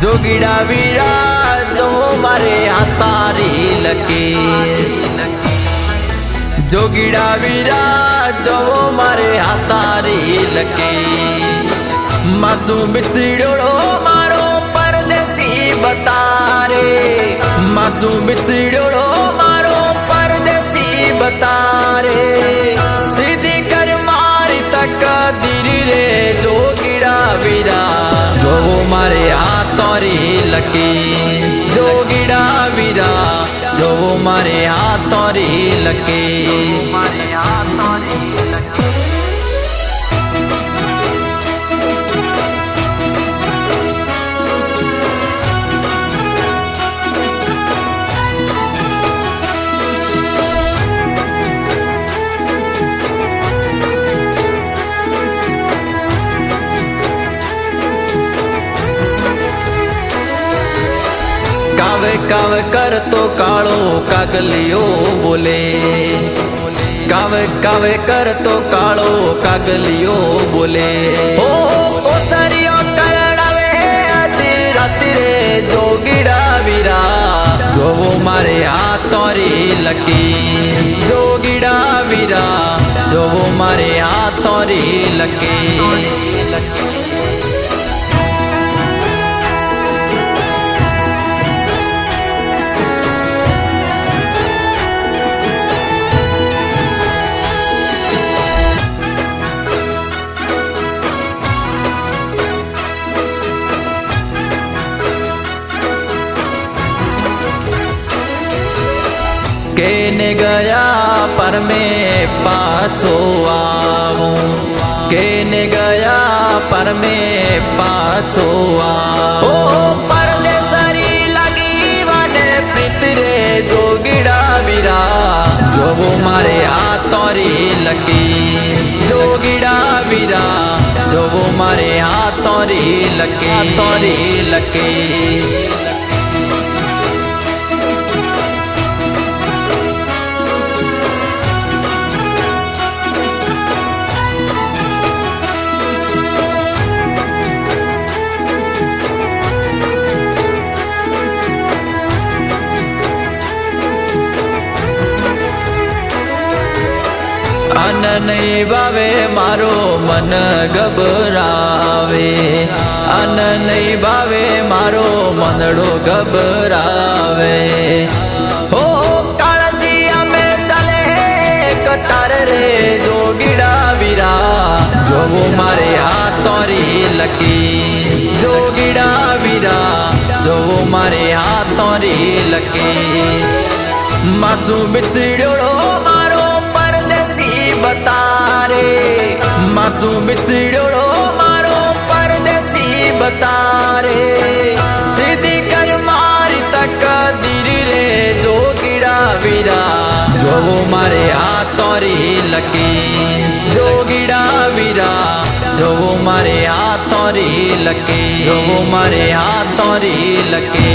जोगीड़ा वीरा जो मारे हाथारी लके, जोगीड़ा वीरा जो मारे हाथारी लके। मासूम बिछड़ो मारो परदेसी बतारे, मासूम बिछड़ो मारो परदेसी बतारे। सीधी कर मारी तक दिरी रे जोगीड़ा वीरा जो मारे हाथोरी लकी, जोगीड़ा वीरा जो मारे हाथोरी लकी। कावे कावे कर तो कालो कागलियो बोले, कावे कावे कर तो कालो कागलियो बोले। ओ कोसरियो करड़ावे आधी राती रे जोगीड़ा वीरा जो मारे हाथोरी लकी, जोगीड़ा वीरा जो मारे हाथोरी लकी। केने गया पर मैं पाछो आऊं, केने गया पर मैं पाछो आऊं। ओ परदेसरी लगी वाने प्रीत रे जोगीड़ा वीरा जो मारे हाथोरी लकी, जोगीड़ा वीरा जो मारे हाथोरी लकी, हाथोरी लकी। अन नहीं भावे मारो मन घबरावे, अन नहीं भावे मारो मनड़ो घबरावे। हो कालजिया में चले कटार रे जोगीड़ा वीरा जो मारे हाथोरी लकी, जोगीड़ा वीरा जो मारे हाथोरी लकी। मासूम बिछड़ो मारो परदेसी बतारे, मासूम बिछड़ो मारो परदेसी बतारे। सीधी कर मारी तक दिरी रे जोगीड़ा वीरा जो मारे हाथोरी लकी, जोगीड़ा वीरा जो मारे हाथोरी लकी, जो मारे हाथोरी लकी।